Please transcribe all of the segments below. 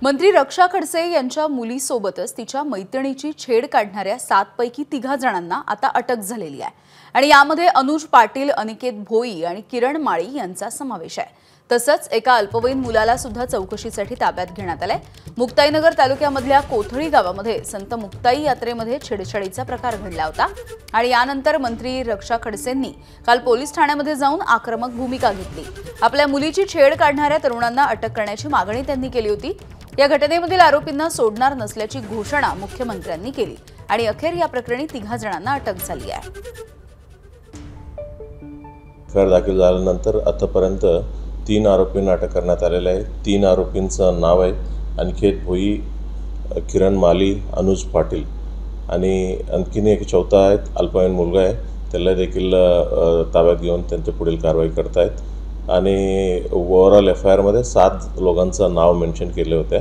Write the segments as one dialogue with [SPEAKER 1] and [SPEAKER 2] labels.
[SPEAKER 1] मंत्री रक्षा खडसे यांच्या मुलीसोबतच तिच्या मैत्रिणीची छेड काढणाऱ्या 7 पैकी 3 जणांना आता अटक झालेली आहे आणि यामध्ये अनुज पाटील, अनिकेत भोई आणि किरण माळी यांचा समावेश आहे। तसंच एका अल्पवयीन मुलाला सुद्धा चौकशीसाठी ताब्यात घेण्यात आले। मुक्ताईनगर तालुक्यामधल्या कोथळी गावामध्ये संत मुक्ताई यात्रेमध्ये छेडछाडीचा प्रकार घडला होता आणि यानंतर मंत्री रक्षा खडसेंनी काल पोलीस ठाण्यामध्ये जाऊन आक्रमक भूमिका घेतली। आपल्या मुलीची छेड काढणाऱ्या तरुणांना अटक करण्याची मागणी त्यांनी केली होती। या घटनेमधील आरोपींना सोडणार नसल्याची घोषणा मुख्यमंत्र्यांनी केली आणि अखेर या प्रकरणी 3 जणांना अटक झाली आहे।
[SPEAKER 2] एफआयआर दाखल झाल्यानंतर आतापर्यंत 3 आरोपींना अटक करण्यात आलेले आहे। 3 आरोपींचं नाव आहे अनिकेत भोई, किरण माली, अनुज पाटील आणि आणखीन एक चौथा आहे अल्पवयीन मुलगा आहे, त्याला देखील ताब्यात घेऊन त्यांच्या पुढील कारवाई करतायत आणि ओव्हरऑल एफआयआरमध्ये 7 लोकांचं नाव मेन्शन केले होते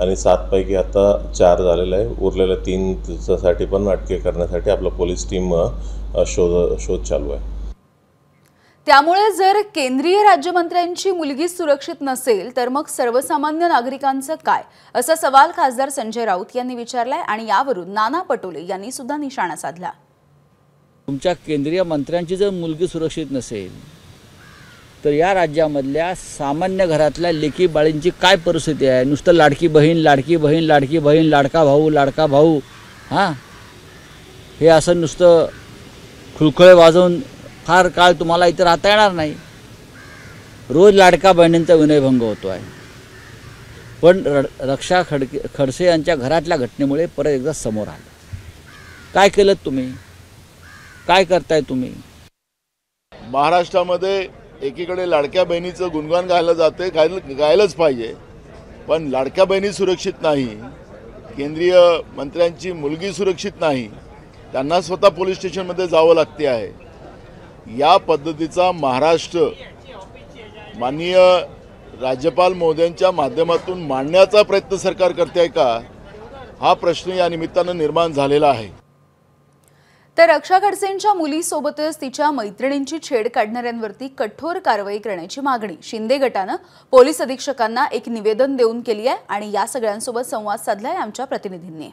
[SPEAKER 2] आणि 7 पैकी आता 4 झालेले आहे। उरलेल्या 3 साठी पण अटके करण्यासाठी आपला पोलीस टीम शोध चालू आहे।
[SPEAKER 1] त्यामुळे जर केंद्रीय राज्यमंत्र्यांची मुलगी सुरक्षित नसेल तर मग सर्वसामान्य नागरिकांचं काय, असा सवाल खासदार संजय राऊत यांनी विचारलाय आणि यावरून नाना पटोले यांनी सुद्धा निशाणा साधला।
[SPEAKER 3] तुमच्या केंद्रीय मंत्र्यांची जर मुलगी सुरक्षित नसेल तर या राज्यामधल्या सामान्य घरातल्या लेकी बाळींची काय परिस्थिती आहे? नुसतं लाडकी बहीण, लाडकी बहीण, लाडकी बहीण, लाडका भाऊ, लाडका भाऊ, हां, हे असं नुसतं खुळखुळे वाजवून फार काळ तुम्हाला इथं राहता येणार नाही। रोज लाडका बहिणींचा विनयभंग होतो आहे। पण रक्षा खडसे यांच्या घरातल्या घटनेमुळे परत एकदा समोर आलं। काय केलं तुम्ही? काय करताय तुम्ही?
[SPEAKER 4] महाराष्ट्रामध्ये एकीकडे लाडक्या बहिणीचं गुणगान गायलं जाते, गायलंच पाहिजे, पण लाडक्या बहिणी सुरक्षित नाही, केंद्रीय मंत्र्यांची मुलगी सुरक्षित नाही, त्यांना स्वतः पोलीस स्टेशनमध्ये जावं लागते आहे। या पद्धतीचा महाराष्ट्र माननीय राज्यपाल महोदयांच्या माध्यमातून मांडण्याचा प्रयत्न सरकार करते आहे का, हा प्रश्न या निमित्तानं निर्माण झालेला आहे।
[SPEAKER 1] तर रक्षा खडसेंच्या मुलीसोबतच तिच्या मैत्रिणींची छेड काढणाऱ्यांवरती कठोर कारवाई करण्याची मागणी शिंदे गटानं पोलीस अधीक्षकांना एक निवेदन देऊन केली आहे आणि या सगळ्यांसोबत संवाद साधलाय आमच्या प्रतिनिधींनी।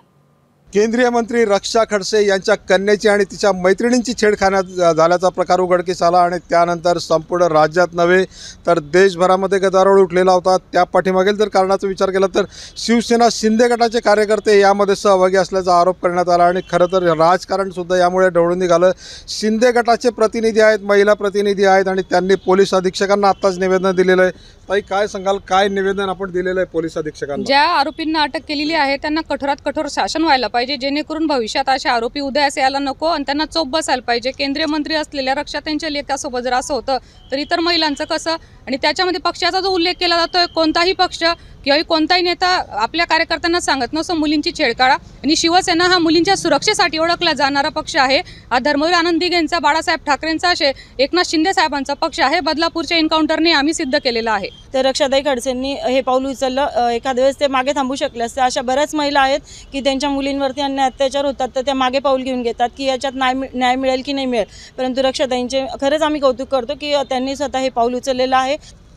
[SPEAKER 5] केंद्रीय मंत्री रक्षा खडसे यांच्या कन्येची आणि तिच्या मैत्रिणींची छेडखाना झाल्याचा प्रकार उघडकीस आला आणि त्यानंतर संपूर्ण राज्यात नव्हे तर देशभरामध्ये गदारोळ उठलेला होता। त्या पाठीमागील जर कारणाचा विचार केला तर शिवसेना शिंदे गटाचे कार्यकर्ते यामध्ये सहभागी असल्याचा आरोप करण्यात आला आणि खरं तर राजकारण सुद्धा यामुळे ढवळून निघालं। शिंदे गटाचे प्रतिनिधी आहेत, महिला प्रतिनिधी आहेत आणि त्यांनी पोलीस अधीक्षकांना आत्ताच निवेदन दिलेलं आहे। ताई, काय सांगाल, काय निवेदन आपण दिलेलं आहे पोलीस अधीक्षकांना?
[SPEAKER 6] ज्या आरोपींना अटक केलेली आहे त्यांना कठोरात कठोर शासन व्हायला पाहिजे, जेणेकरून भविष्यात असे आरोपी उदयास यायला नको आणि त्यांना चोप बसायला पाहिजे। केंद्रीय मंत्री असलेल्या रक्षा त्यांच्या लेकासोबत जर असं होतं तर इतर महिलांचं कसं? आणि त्याच्यामध्ये पक्षाचा जो उल्लेख केला जातोय, कोणताही पक्ष किंवा कोणताही नेता आपल्या कार्यकर्त्यांना सांगत नसतो मुलींची छेड काढा, आणि शिवसेना हा मुलींच्या सुरक्षेसाठी ओळखला जाणारा पक्ष आहे। हा धर्मवीर आनंद दिघेंचा, बाळासाहेब ठाकरेंचा, एकनाथ शिंदे साहेबांचा पक्ष आहे। बदलापूरच्या एन्काउंटरने आम्ही सिद्ध केलेला आहे।
[SPEAKER 7] तर रक्षाताई खडसेंनी हे पाऊल उचललं, एखाद्या वेळेस ते मागे थांबू शकले असते। अशा बऱ्याच महिला आहेत की त्यांच्या मुलींवरती अन्याय अत्याचार होतात तर त्या मागे पाऊल घेऊन घेतात की याच्यात न्याय मिळेल की नाही मिळेल, परंतु रक्षाताईंचे खरंच आम्ही कौतुक करतो की त्यांनी स्वतः हे पाऊल उचललेलं आहे।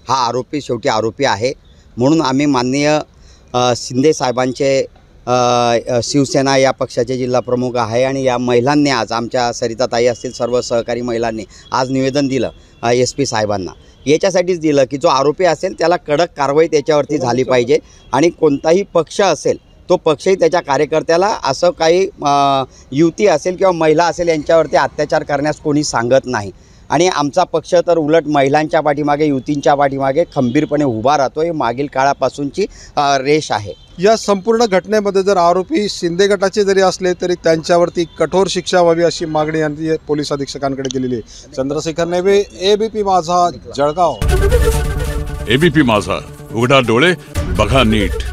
[SPEAKER 8] हा आरोपी शेवटी आरोपी आहे म्हणून आम्ही माननीय शिंदे साहेबांचे शिवसेना या पक्षाचे जिल्हा प्रमुख आहे आणि या महिलांनी आज आमच्या सरिताताई असतील सर्व सहकारी महिलांनी आज निवेदन दिलं SP साहेबांना। याच्यासाठीच दिलं की जो आरोपी असेल त्याला कडक कारवाई त्याच्यावरती झाली पाहिजे आणि कोणताही पक्ष असेल तो पक्षही त्याच्या कार्यकर्त्याला असं काही युवती असेल किंवा महिला असेल यांच्यावरती अत्याचार करण्यास कोणी सांगत नाही आणि आमचा पक्ष तर उलट महिलांच्या पाठीमागे, युवतींच्या पाठीमागे खंबीरपणे उभा राहतो। हे मागील काळापासूनची रेष आहे।
[SPEAKER 5] या संपूर्ण घटनेमध्ये जर आरोपी शिंदे गटाचे जरी असले तरी त्यांच्यावरती कठोर शिक्षा व्हावी अशी मागणी यांनी पोलीस अधीक्षकांकडे केलेली आहे। चंद्रशेखर नेवे, ABP माझा, जळगाव।
[SPEAKER 9] ABP माझा, उघडा डोळे बघा नीट।